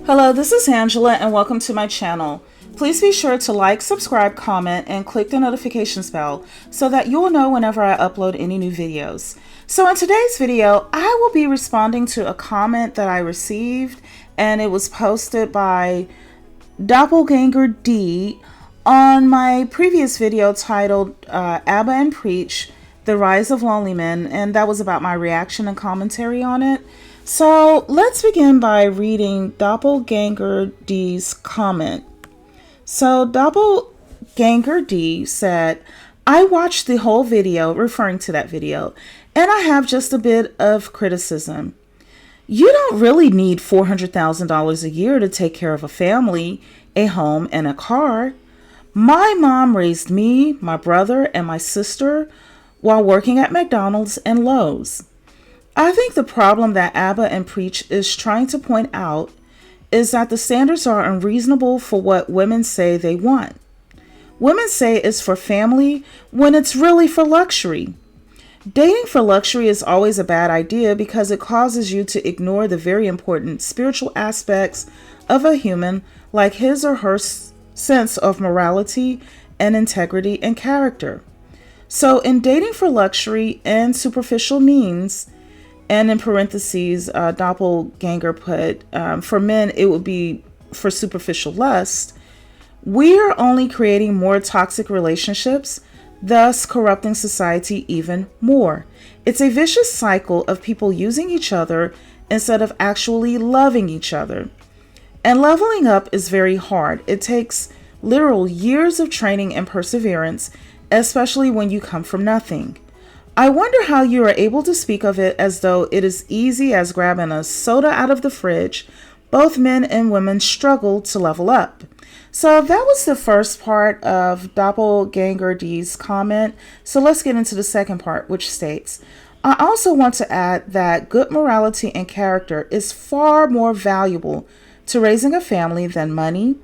Hello, this is Angela and welcome to my channel. Please be sure to like, subscribe, comment, and click the notifications bell so that you will know whenever I upload any new videos. So in today's video, I will be responding to a comment that I received, and it was posted by Doppelganger D on my previous video titled Aba&Preach, The Rise of Lonely Men, and that was about my reaction and commentary on it. So let's begin by reading Doppelganger D's comment. So Doppelganger D said, I watched the whole video, referring to that video, and I have just a bit of criticism. You don't really need $400,000 a year to take care of a family, a home, and a car. My mom raised me, my brother, and my sister while working at McDonald's and Lowe's. I think the problem that Aba&Preach is trying to point out is that the standards are unreasonable for what women say they want. Women say it's for family when it's really for luxury. Dating for luxury is always a bad idea because it causes you to ignore the very important spiritual aspects of a human, like his or her sense of morality and integrity and character. So in dating for luxury and superficial means, and in parentheses, Doppelganger put, for men, it would be for superficial lust. We are only creating more toxic relationships, thus corrupting society even more. It's a vicious cycle of people using each other instead of actually loving each other. And leveling up is very hard. It takes literal years of training and perseverance, especially when you come from nothing. I wonder how you are able to speak of it as though it is easy as grabbing a soda out of the fridge. Both men and women struggle to level up. So that was the first part of Doppelganger D's comment. So let's get into the second part, which states, I also want to add that good morality and character is far more valuable to raising a family than money.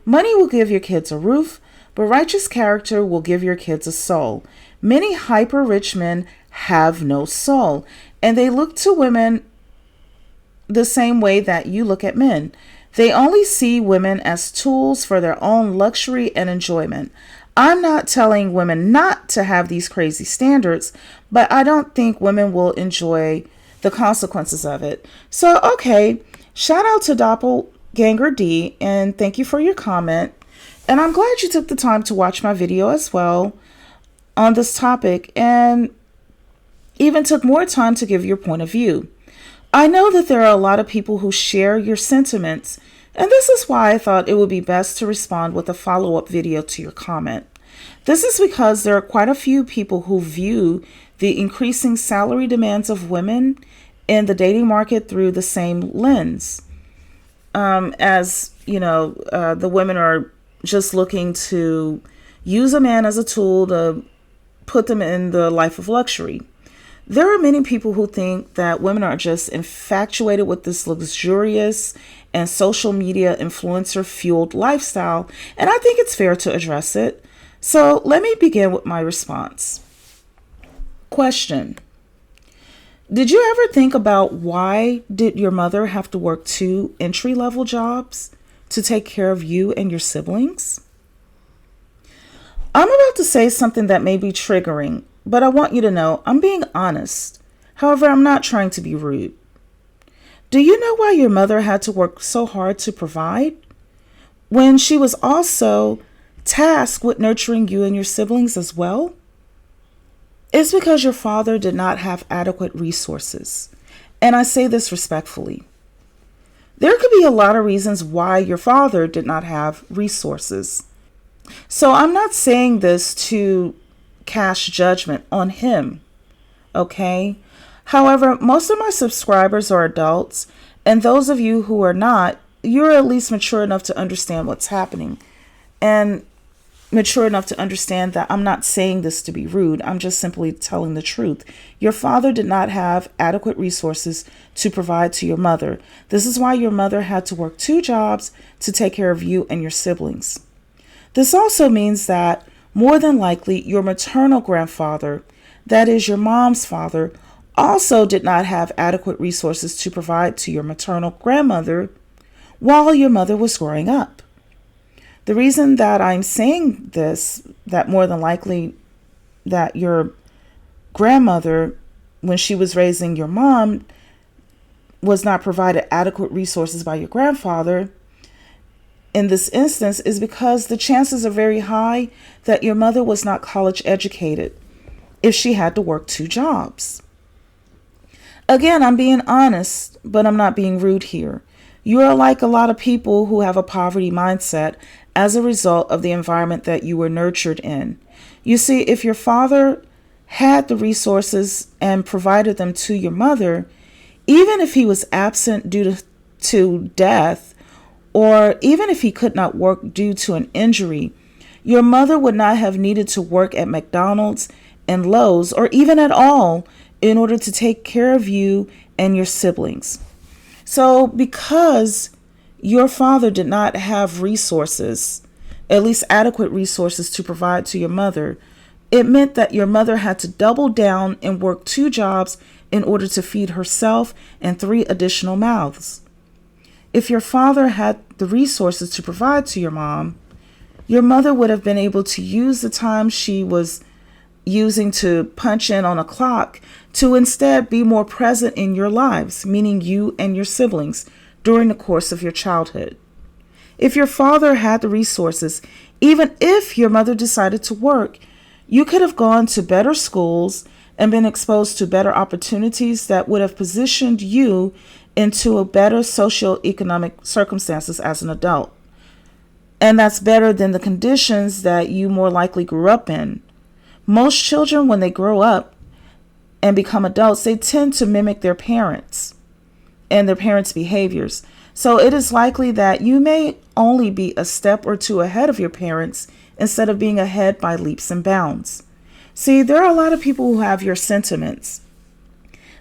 Money will give your kids a roof, but righteous character will give your kids a soul. Many hyper-rich men have no soul, and they look to women the same way that you look at men. They only see women as tools for their own luxury and enjoyment. I'm not telling women not to have these crazy standards, but I don't think women will enjoy the consequences of it. So, okay, shout out to Doppelganger D, and thank you for your comment. And I'm glad you took the time to watch my video as well on this topic, and even took more time to give your point of view. I know that there are a lot of people who share your sentiments, and this is why I thought it would be best to respond with a follow-up video to your comment. This is because there are quite a few people who view the increasing salary demands of women in the dating market through the same lens. As you know, the women are just looking to use a man as a tool to put them in the life of luxury. There are many people who think that women are just infatuated with this luxurious and social media influencer fueled lifestyle, and I think it's fair to address it. So let me begin with my response. Question: did you ever think about why did your mother have to work 2 entry-level jobs to take care of you and your siblings? I'm about to say something that may be triggering, but I want you to know I'm being honest. However, I'm not trying to be rude. Do you know why your mother had to work so hard to provide when she was also tasked with nurturing you and your siblings as well? It's because your father did not have adequate resources, and I say this respectfully. There could be a lot of reasons why your father did not have resources. So I'm not saying this to cast judgment on him, okay? However, most of my subscribers are adults, and those of you who are not, you're at least mature enough to understand what's happening, and mature enough to understand that I'm not saying this to be rude. I'm just simply telling the truth. Your father did not have adequate resources to provide to your mother. This is why your mother had to work 2 jobs to take care of you and your siblings. This also means that more than likely your maternal grandfather, that is your mom's father, also did not have adequate resources to provide to your maternal grandmother, while your mother was growing up. The reason that I'm saying this, that more than likely that your grandmother, when she was raising your mom, was not provided adequate resources by your grandfather, in this instance, is because the chances are very high that your mother was not college educated if she had to work 2 jobs. Again, I'm being honest, but I'm not being rude here. You are like a lot of people who have a poverty mindset as a result of the environment that you were nurtured in. You see, if your father had the resources and provided them to your mother, even if he was absent due to death, or even if he could not work due to an injury, your mother would not have needed to work at McDonald's and Lowe's, or even at all, in order to take care of you and your siblings. So because your father did not have resources, at least adequate resources to provide to your mother, it meant that your mother had to double down and work 2 jobs in order to feed herself and 3 additional mouths. If your father had the resources to provide to your mom, your mother would have been able to use the time she was using to punch in on a clock to instead be more present in your lives, meaning you and your siblings, during the course of your childhood. If your father had the resources, even if your mother decided to work, you could have gone to better schools and been exposed to better opportunities that would have positioned you into a better socioeconomic circumstances as an adult. And that's better than the conditions that you more likely grew up in. Most children, when they grow up and become adults, they tend to mimic their parents and their parents' behaviors. So it is likely that you may only be a step or 2 ahead of your parents instead of being ahead by leaps and bounds. See, there are a lot of people who have your sentiments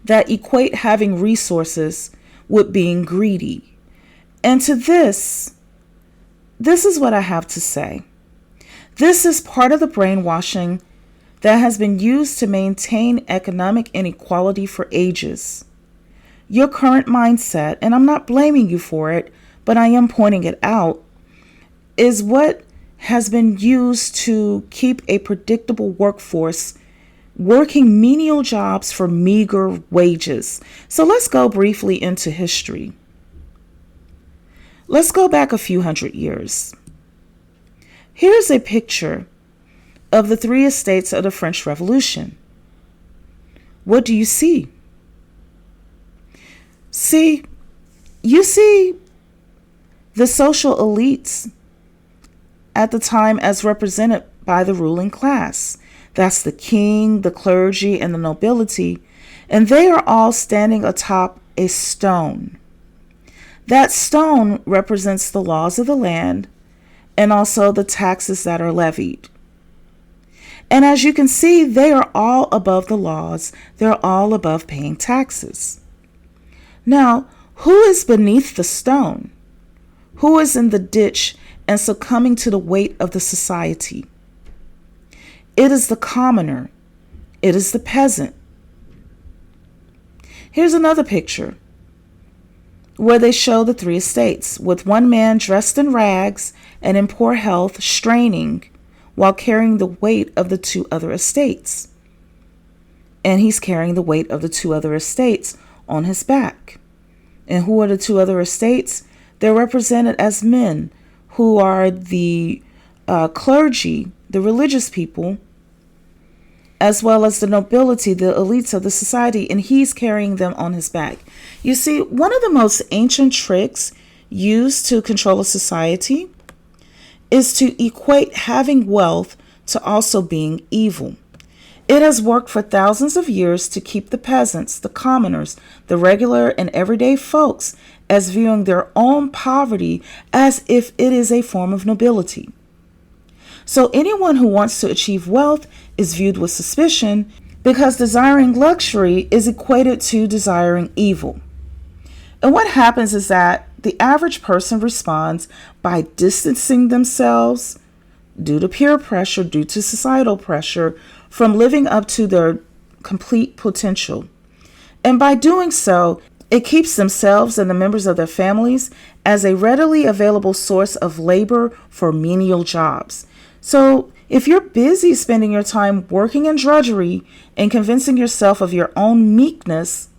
that equate having resources with being greedy. And to this is what I have to say. This is part of the brainwashing that has been used to maintain economic inequality for ages. Your current mindset, and I'm not blaming you for it, but I am pointing it out, is what has been used to keep a predictable workforce working menial jobs for meager wages. So let's go briefly into history. Let's go back a few hundred years. Here's a picture of the 3 estates of the French Revolution. What do you see? You see the social elites at the time as represented by the ruling class. That's the king, the clergy, and the nobility, and they are all standing atop a stone. That stone represents the laws of the land and also the taxes that are levied. And as you can see, they are all above the laws. They're all above paying taxes. Now, who is beneath the stone? Who is in the ditch and succumbing to the weight of the society? It is the commoner. It is the peasant. Here's another picture where they show the 3 estates with one man dressed in rags and in poor health, straining while carrying the weight of the 2 other estates. And he's carrying the weight of the 2 other estates on his back. And who are the 2 other estates? They're represented as men who are the clergy, the religious people, as well as the nobility, the elites of the society, and he's carrying them on his back. You see, one of the most ancient tricks used to control a society is to equate having wealth to also being evil. It has worked for thousands of years to keep the peasants, the commoners, the regular and everyday folks as viewing their own poverty as if it is a form of nobility. So anyone who wants to achieve wealth is viewed with suspicion because desiring luxury is equated to desiring evil. And what happens is that the average person responds by distancing themselves due to peer pressure, due to societal pressure, from living up to their complete potential. And by doing so, it keeps themselves and the members of their families as a readily available source of labor for menial jobs. So if you're busy spending your time working in drudgery and convincing yourself of your own meekness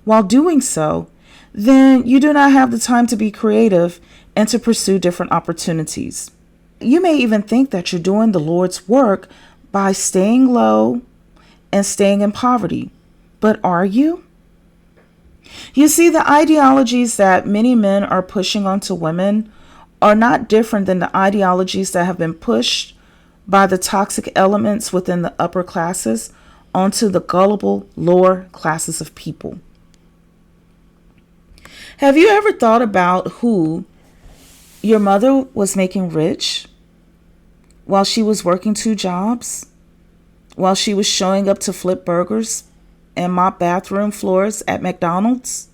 while doing so, then you do not have the time to be creative and to pursue different opportunities. You may even think that you're doing the Lord's work by staying low and staying in poverty. But are you? You see, the ideologies that many men are pushing onto women are not different than the ideologies that have been pushed by the toxic elements within the upper classes onto the gullible lower classes of people. Have you ever thought about who your mother was making rich while she was working 2 jobs, while she was showing up to flip burgers and mop bathroom floors at McDonald's?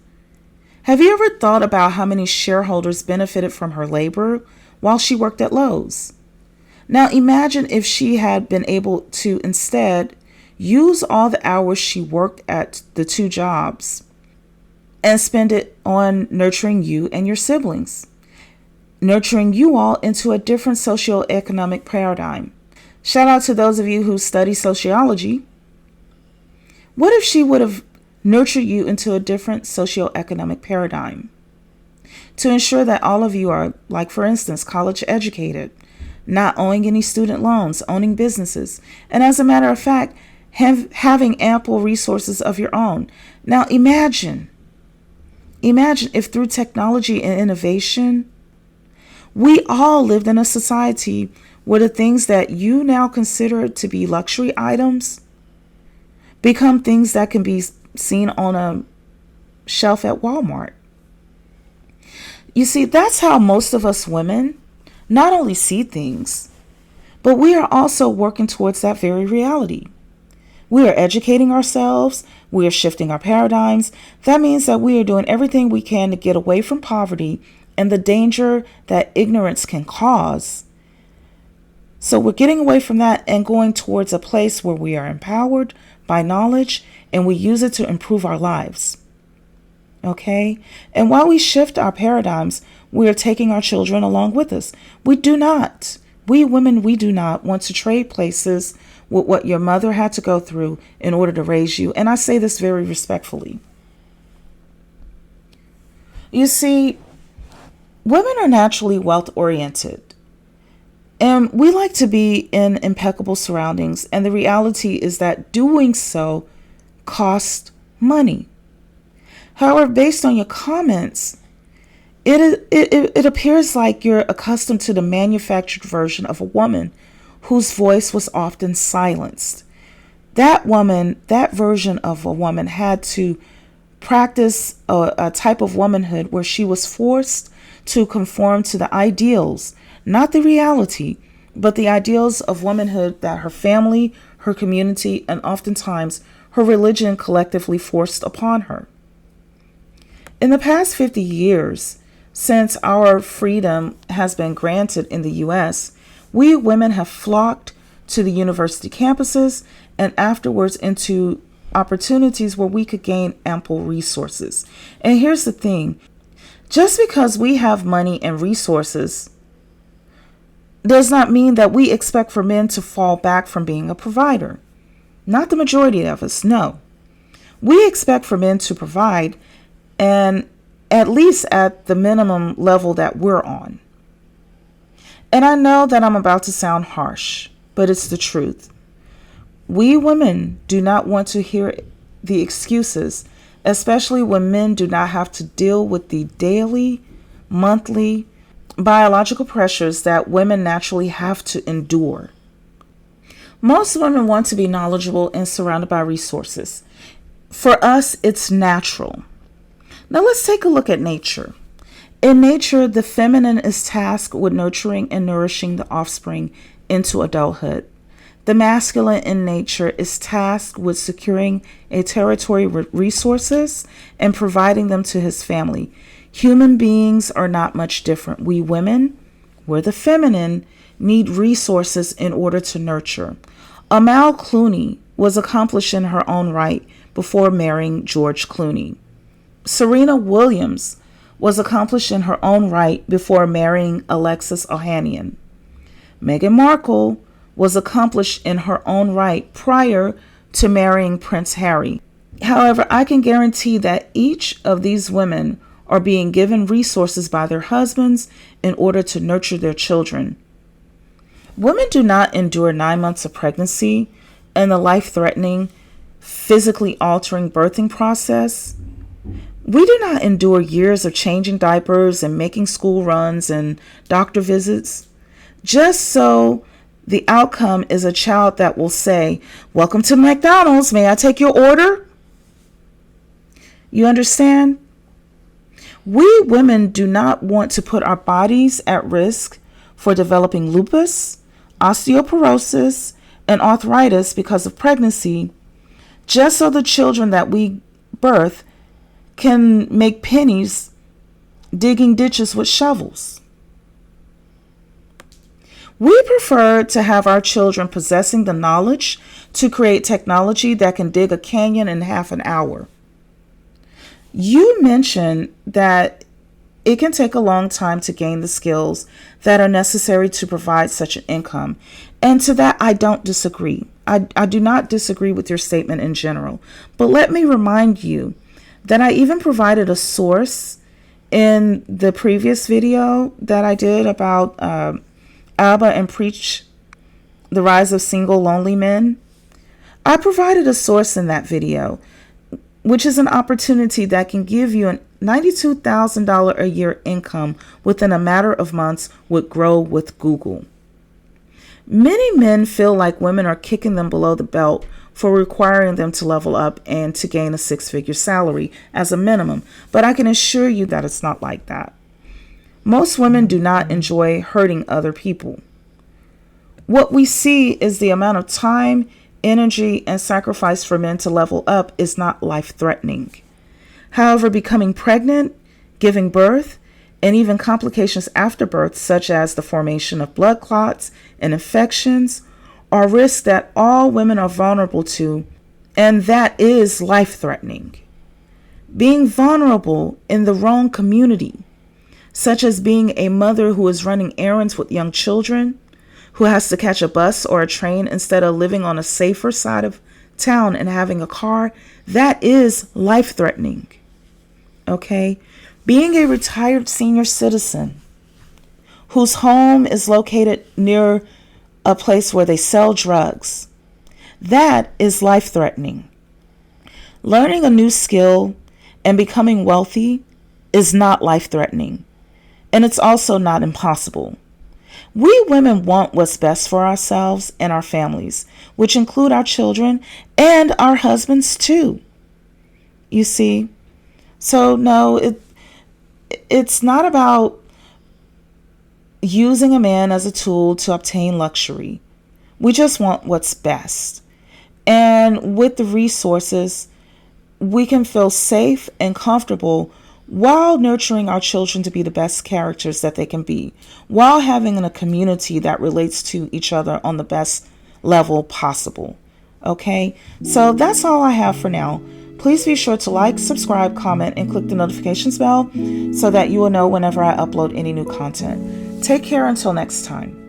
Have you ever thought about how many shareholders benefited from her labor while she worked at Lowe's? Now imagine if she had been able to instead use all the hours she worked at the 2 jobs and spend it on nurturing you and your siblings, nurturing you all into a different socioeconomic paradigm. Shout out to those of you who study sociology. What if she would have nurtured you into a different socioeconomic paradigm to ensure that all of you are, like for instance, college educated, not owing any student loans, owning businesses, and as a matter of fact, having ample resources of your own? Now imagine if through technology and innovation, we all lived in a society where the things that you now consider to be luxury items become things that can be seen on a shelf at Walmart. You see, that's how most of us women not only see things, but we are also working towards that very reality. We are educating ourselves. We are shifting our paradigms. That means that we are doing everything we can to get away from poverty and the danger that ignorance can cause. So we're getting away from that and going towards a place where we are empowered by knowledge and we use it to improve our lives. Okay? And while we shift our paradigms, we are taking our children along with us. We women, we do not want to trade places with what your mother had to go through in order to raise you. And I say this very respectfully. You see, women are naturally wealth-oriented. And we like to be in impeccable surroundings. And the reality is that doing so costs money. However, based on your comments, it appears like you're accustomed to the manufactured version of a woman whose voice was often silenced. That version of a woman had to practice a type of womanhood where she was forced to conform to the ideals, not the reality, but the ideals of womanhood that her family, her community, and oftentimes her religion collectively forced upon her. In the past 50 years, since our freedom has been granted in the U.S., we women have flocked to the university campuses and afterwards into opportunities where we could gain ample resources. And here's the thing. Just because we have money and resources does not mean that we expect for men to fall back from being a provider. Not the majority of us, no. We expect for men to provide, and at least at the minimum level that we're on. And I know that I'm about to sound harsh, but it's the truth. We women do not want to hear the excuses, especially when men do not have to deal with the daily, monthly, biological pressures that women naturally have to endure. Most women want to be knowledgeable and surrounded by resources. For us, it's natural. Now let's take a look at nature. In nature, the feminine is tasked with nurturing and nourishing the offspring into adulthood. The masculine in nature is tasked with securing a territory with resources and providing them to his family. Human beings are not much different. We women, we're the feminine, need resources in order to nurture. Amal Clooney was accomplished in her own right before marrying George Clooney. Serena Williams was accomplished in her own right before marrying Alexis Ohanian. Meghan Markle was accomplished in her own right prior to marrying Prince Harry. However, I can guarantee that each of these women are being given resources by their husbands in order to nurture their children. Women do not endure 9 months of pregnancy and the life-threatening, physically altering birthing process. We do not endure years of changing diapers and making school runs and doctor visits, just so the outcome is a child that will say, "Welcome to McDonald's, may I take your order?" You understand? We women do not want to put our bodies at risk for developing lupus, osteoporosis, and arthritis because of pregnancy, just so the children that we birth can make pennies digging ditches with shovels. We prefer to have our children possessing the knowledge to create technology that can dig a canyon in half an hour. You mentioned that it can take a long time to gain the skills that are necessary to provide such an income. And to that, I don't disagree. I do not disagree with your statement in general. But let me remind you that I even provided a source in the previous video that I did about Aba&Preach, the rise of single lonely men. I provided a source in that video, which is an opportunity that can give you a $92,000 a year income within a matter of months with Grow with Google. Many men feel like women are kicking them below the belt for requiring them to level up and to gain a six-figure salary as a minimum, but I can assure you that it's not like that. Most women do not enjoy hurting other people. What we see is the amount of time, energy, and sacrifice for men to level up is not life-threatening. However, becoming pregnant, giving birth, and even complications after birth, such as the formation of blood clots and infections, are risks that all women are vulnerable to, and that is life-threatening. Being vulnerable in the wrong community, such as being a mother who is running errands with young children, who has to catch a bus or a train instead of living on a safer side of town and having a car, that is life-threatening. Okay? Being a retired senior citizen whose home is located near a place where they sell drugs, that is life-threatening. Learning a new skill and becoming wealthy is not life-threatening, and it's also not impossible. We women want what's best for ourselves and our families, which include our children and our husbands too. You see? So no, it's not about using a man as a tool to obtain luxury. We just want what's best. And with the resources, we can feel safe and comfortable while nurturing our children to be the best characters that they can be, while having a community that relates to each other on the best level possible. Okay? So that's all I have for now. Please be sure to like, subscribe, comment, and click the notifications bell so that you will know whenever I upload any new content. Take care until next time.